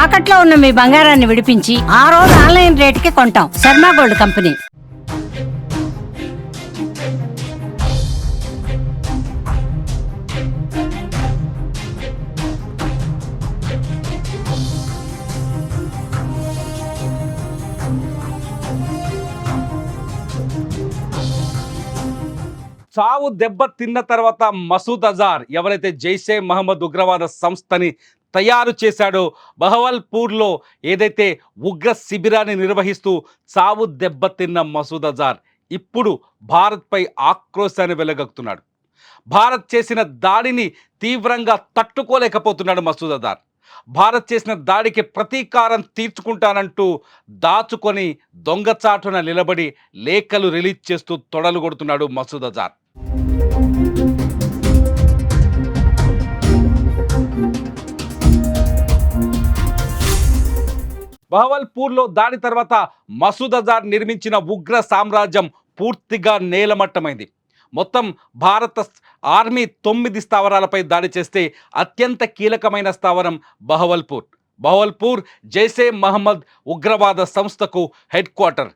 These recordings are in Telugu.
తాకట్లో ఉన్న మీ బంగారాన్ని విడిపించి ఆ రోజు ఆన్లైన్ రేటుకి కొంటాం. Sharma gold company. చావు దెబ్బ తిన్న తర్వాత మసూద్ అజార్ ఎవరైతే జైషే మహమ్మద్ ఉగ్రవాద సంస్థని తయారు చేశాడో, బహవల్పూర్లో ఏదైతే ఉగ్ర శిబిరాన్ని నిర్వహిస్తూ చావు దెబ్బ తిన్న మసూద్ అజార్ ఇప్పుడు భారత్పై ఆక్రోశాన్ని వెలగక్కుతున్నాడు. భారత్ చేసిన దాడిని తీవ్రంగా తట్టుకోలేకపోతున్నాడు మసూద్ అజార్. భారత్ చేసిన దాడికి ప్రతీకారం తీర్చుకుంటానంటూ దాచుకొని దొంగచాటున నిలబడి లేఖలు రిలీజ్ చేస్తూ తొడలు కొడుతున్నాడు మసూద్ అజార్. బహవల్పూర్లో దాడి తర్వాత మసూద్ అజార్ నిర్మించిన ఉగ్ర సామ్రాజ్యం పూర్తిగా నేలమట్టమైంది. మొత్తం భారత ఆర్మీ 9 స్థావరాలపై దాడి చేస్తే అత్యంత కీలకమైన స్థావరం బహవల్పూర్. బహవల్పూర్ జైషే మహమ్మద్ ఉగ్రవాద సంస్థకు హెడ్ క్వార్టర్.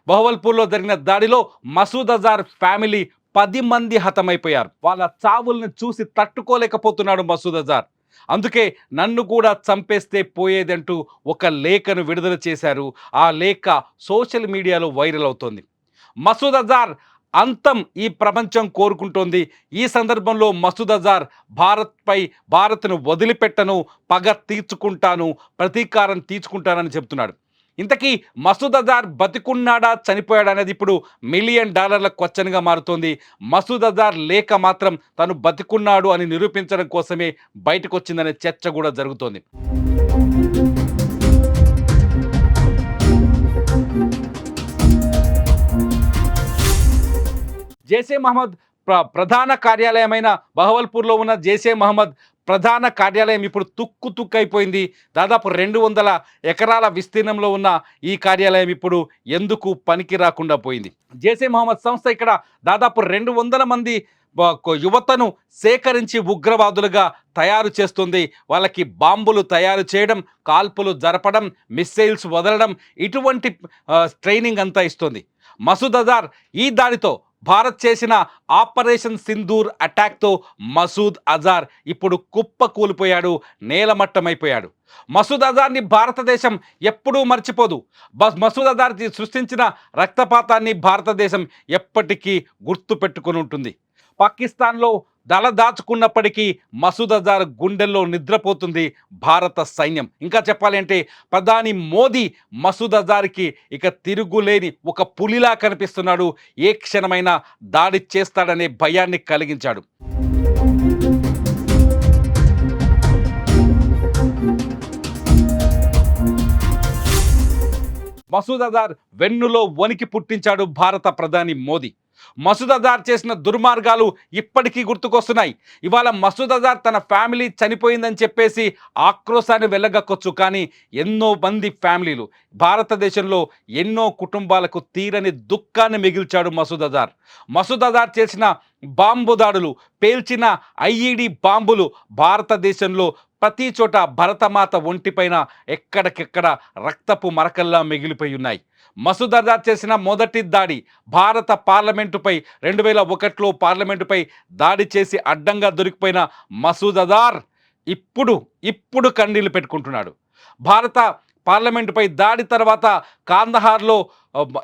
బహవల్పూర్లో జరిగిన దాడిలో మసూద్ అజార్ ఫ్యామిలీ 10 మంది హతమైపోయారు. వాళ్ళ చావుల్ని చూసి తట్టుకోలేకపోతున్నాడు మసూద్ అజార్. అందుకే నన్ను కూడా చంపేస్తే పోయేదంటూ ఒక లేఖను విడుదల చేశారు. ఆ లేఖ సోషల్ మీడియాలో వైరల్ అవుతోంది. మసూద్ అజార్ అంతం ఈ ప్రపంచం కోరుకుంటోంది. ఈ సందర్భంలో మసూద్ అజార్ భారత్ను వదిలిపెట్టను, పగ తీర్చుకుంటాను, ప్రతీకారం తీర్చుకుంటానని చెప్తున్నాడు. ఇంతకీ మసూద్ అజార్ బతికున్నాడా చనిపోయాడా అనేది ఇప్పుడు $1 మిలియన్ క్వశ్చన్గా మారుతోంది. మసూద్ అజార్ లేఖ మాత్రం తను బతికున్నాడు అని నిరూపించడం కోసమే బయటకు వచ్చిందనే చర్చ కూడా జరుగుతోంది. జైషే మహమ్మద్ ప్రధాన కార్యాలయమైన బహవల్పూర్లో ఉన్న జైషే మహమ్మద్ ప్రధాన కార్యాలయం ఇప్పుడు తుక్కైపోయింది. దాదాపు 200 ఎకరాల విస్తీర్ణంలో ఉన్న ఈ కార్యాలయం ఇప్పుడు ఎందుకు పనికి రాకుండా పోయింది. జైషే మహమ్మద్ సంస్థ ఇక్కడ దాదాపు 200 మంది యువతను సేకరించి ఉగ్రవాదులుగా తయారు చేస్తుంది. వాళ్ళకి బాంబులు తయారు చేయడం, కాల్పులు జరపడం, మిస్సైల్స్ వదలడం, ఇటువంటి ట్రైనింగ్ అంతా ఇస్తుంది. మసూద్ అజార్ ఈ దాడితో భారత్ చేసిన ఆపరేషన్ సింధూర్ అటాక్తో మసూద్ అజార్ ఇప్పుడు కుప్ప కూలిపోయాడు, నేలమట్టమైపోయాడు. మసూద్ అజార్ని భారతదేశం ఎప్పుడూ మర్చిపోదు. మసూద్ అజార్ సృష్టించిన రక్తపాతాన్ని భారతదేశం ఎప్పటికీ గుర్తు పెట్టుకుని ఉంటుంది. పాకిస్తాన్లో దాచుకున్నప్పటికీ మసూద్ అజార్ గుండెల్లో నిద్రపోతుంది భారత సైన్యం. ఇంకా చెప్పాలి అంటే ప్రధాని మోదీ మసూద్ అజార్కి ఇక తిరుగులేని ఒక పులిలా కనిపిస్తున్నాడు. ఏ క్షణమైనా దాడి చేస్తాడనే భయాన్ని కలిగించాడు. మసూద్ అజార్ వెన్నులో వణికి పుట్టించాడు భారత ప్రధాని మోదీ. మసూద్ అజార్ చేసిన దుర్మార్గాలు ఇప్పటికీ గుర్తుకొస్తున్నాయి. ఇవాళ మసూద్ అజార్ తన ఫ్యామిలీ చనిపోయిందని చెప్పేసి ఆక్రోశాన్ని వెళ్ళగక్కొచ్చు, కానీ ఎన్నో మంది ఫ్యామిలీలు, భారతదేశంలో ఎన్నో కుటుంబాలకు తీరని దుఃఖాన్ని మిగిల్చాడు మసూద్ అజార్. మసూద్ అజార్ చేసిన బాంబు దాడులు, పేల్చిన ఐఈడి బాంబులు భారతదేశంలో ప్రతి చోట భరతమాత ఒంటిపైన ఎక్కడికెక్కడ రక్తపు మరకల్లా మిగిలిపోయి ఉన్నాయి. మసూద్ అజార్ చేసిన మొదటి దాడి భారత పార్లమెంటుపై 2001లో పార్లమెంటుపై దాడి చేసి అడ్డంగా దొరికిపోయిన మసూద్ అజార్ ఇప్పుడు కన్నీళ్లు పెట్టుకుంటున్నాడు. భారత పార్లమెంటుపై దాడి తర్వాత కాందహార్లో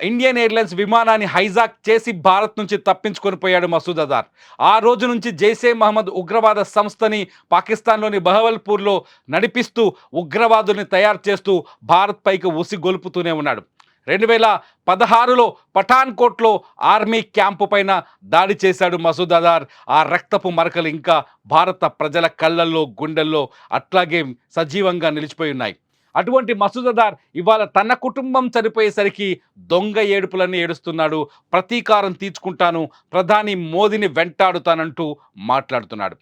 ఇండియన్ ఎయిర్లైన్స్ విమానాన్ని హైజాక్ చేసి భారత్ నుంచి తప్పించుకొని పోయాడు మసూద్ అజార్. ఆ రోజు నుంచి జైషే మహమ్మద్ ఉగ్రవాద సంస్థని పాకిస్తాన్లోని బహవల్పూర్లో నడిపిస్తూ ఉగ్రవాదుల్ని తయారు చేస్తూ భారత్ పైకి ఉసిగొల్పుతూనే ఉన్నాడు. 2016లో పఠాన్కోట్లో ఆర్మీ క్యాంపు పైన దాడి చేశాడు మసూద్ అజార్. ఆ రక్తపు మరకలు ఇంకా భారత ప్రజల కళ్ళల్లో, గుండెల్లో అట్లాగే సజీవంగా నిలిచిపోయి ఉన్నాయి. అటువంటి మసూద్ అజార్ ఇవాళ తన కుటుంబం చనిపోయేసరికి దొంగ ఏడుపులన్నీ ఏడుస్తున్నాడు. ప్రతీకారం తీర్చుకుంటాను, ప్రధాని మోదీని వెంటాడుతానంటూ మాట్లాడుతున్నాడు.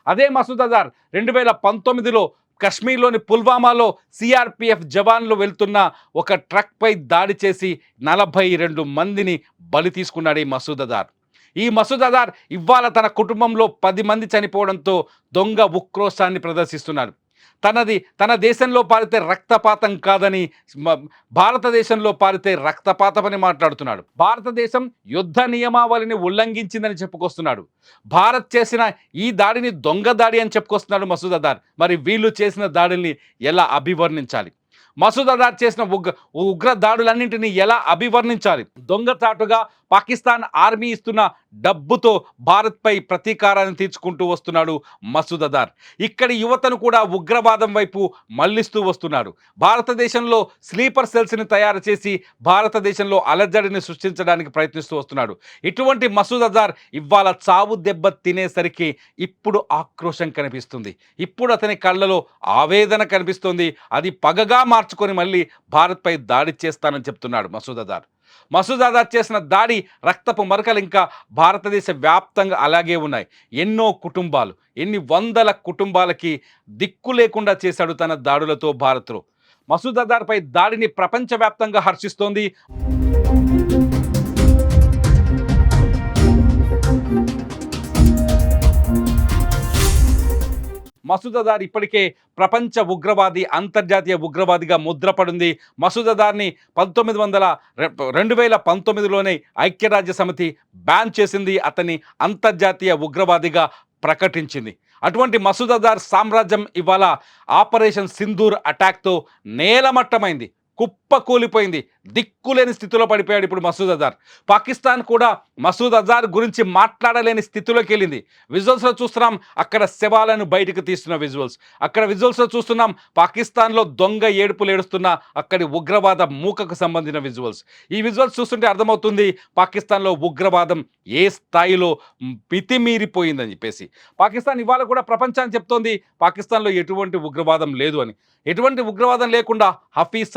అదే మసూద్ అజార్ 2019లో కశ్మీర్లోని పుల్వామాలో సిఆర్పిఎఫ్ జవాన్లు వెళ్తున్న ఒక ట్రక్పై దాడి చేసి 42 మందిని బలి తీసుకున్నాడు ఈ మసూద్ అజార్. ఈ మసూద్ అజార్ ఇవాళ తన కుటుంబంలో 10 మంది చనిపోవడంతో దొంగ ఉక్రోషాన్ని ప్రదర్శిస్తున్నారు. తన దేశంలో పారితే రక్తపాతం కాదని భారతదేశంలో పారితే రక్తపాతమని మాట్లాడుతున్నాడు. భారతదేశం యుద్ధ నియమావళిని ఉల్లంఘించిందని చెప్పుకొస్తున్నాడు. భారత్ చేసిన ఈ దాడిని దొంగ దాడి అని చెప్పుకొస్తున్నాడు మసూద్ అజార్. మరి వీళ్ళు చేసిన దాడుల్ని ఎలా అభివర్ణించాలి? మసూద్ అజార్ చేసిన ఉగ్ర దాడులన్నింటినీ ఎలా అభివర్ణించాలి? దొంగచాటుగా పాకిస్తాన్ ఆర్మీ ఇస్తున్న డబ్బుతో భారత్పై ప్రతీకారాన్ని తీర్చుకుంటూ వస్తున్నాడు మసూద్ అజార్. ఇక్కడి యువతను కూడా ఉగ్రవాదం వైపు మళ్లిస్తూ వస్తున్నాడు. భారతదేశంలో స్లీపర్ సెల్స్ని తయారు చేసి భారతదేశంలో అలజడిని సృష్టించడానికి ప్రయత్నిస్తూ వస్తున్నాడు. ఇటువంటి మసూద్ అజార్ ఇవాళ చావు దెబ్బ తినేసరికి ఇప్పుడు ఆక్రోశం కనిపిస్తుంది. ఇప్పుడు అతని కళ్ళలో ఆవేదన కనిపిస్తుంది. అది పగగా మార్చుకొని మళ్ళీ భారత్పై దాడి చేస్తానని చెప్తున్నాడు మసూద్ అజార్. మసూద్ అజార్ చేసిన దాడి రక్తపు మరకలు ఇంకా భారతదేశ వ్యాప్తంగా అలాగే ఉన్నాయి. ఎన్నో కుటుంబాలు, ఎన్ని వందల కుటుంబాలకి దిక్కు లేకుండా చేశాడు తన దాడులతో భారత్లో. మసూద్ అజార్పై దాడిని ప్రపంచవ్యాప్తంగా హర్షిస్తోంది. మసూద్ అజార్ ఇప్పటికే ప్రపంచ ఉగ్రవాది, అంతర్జాతీయ ఉగ్రవాదిగా ముద్రపడింది. మసూద్ అజార్ని 2019లోనే ఐక్యరాజ్య సమితి బ్యాన్ చేసింది. అతన్ని అంతర్జాతీయ ఉగ్రవాదిగా ప్రకటించింది. అటువంటి మసూద్ అజార్ సామ్రాజ్యం ఇవాళ ఆపరేషన్ సింధూర్ అటాక్తో నేలమట్టమైంది, కుప్పకూలిపోయింది. దిక్కులేని స్థితిలో పడిపోయాడు ఇప్పుడు మసూద్ అజార్. పాకిస్తాన్ కూడా మసూద్ అజార్ గురించి మాట్లాడలేని స్థితిలోకి వెళ్ళింది. విజువల్స్లో చూస్తున్నాం అక్కడ శవాలను బయటకు తీస్తున్న విజువల్స్. అక్కడ విజువల్స్లో చూస్తున్నాం పాకిస్తాన్లో దొంగ ఏడుపులు ఏడుస్తున్న అక్కడి ఉగ్రవాద మూకకు సంబంధించిన విజువల్స్. ఈ విజువల్స్ చూస్తుంటే అర్థమవుతుంది పాకిస్తాన్లో ఉగ్రవాదం ఏ స్థాయిలో మితిమీరిపోయిందని చెప్పేసి. పాకిస్తాన్ ఇవాళ కూడా ప్రపంచాన్ని చెప్తోంది పాకిస్తాన్లో ఎటువంటి ఉగ్రవాదం లేదు అని. ఎటువంటి ఉగ్రవాదం లేకుండా హఫీజ్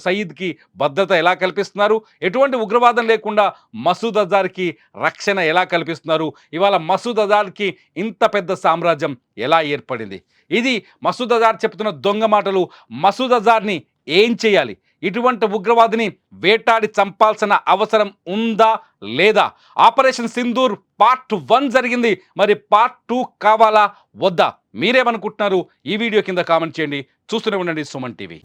సయీద్కి భద్రత ఎలా కల్పిస్తున్నారు? ఎటువంటి ఉగ్రవాదం లేకుండా మసూద్ అజార్కి రక్షణ ఎలా కల్పిస్తున్నారు? ఇవాళ మసూద్ అజార్కి ఇంత పెద్ద సామ్రాజ్యం ఎలా ఏర్పడింది? ఇది మసూద్ అజార్ చెప్తున్న దొంగ మాటలు. మసూద్ అజార్ని ఏం చేయాలి? ఇటువంటి ఉగ్రవాదిని వేటాడి చంపాల్సిన అవసరం ఉందా లేదా? ఆపరేషన్ సింధూర్ పార్ట్ 1 జరిగింది, మరి పార్ట్ 2 కావాలా వద్దా? మీరేమనుకుంటున్నారు? ఈ వీడియో కింద కామెంట్ చేయండి. చూస్తూనే ఉండండి సుమన్ టీవీ.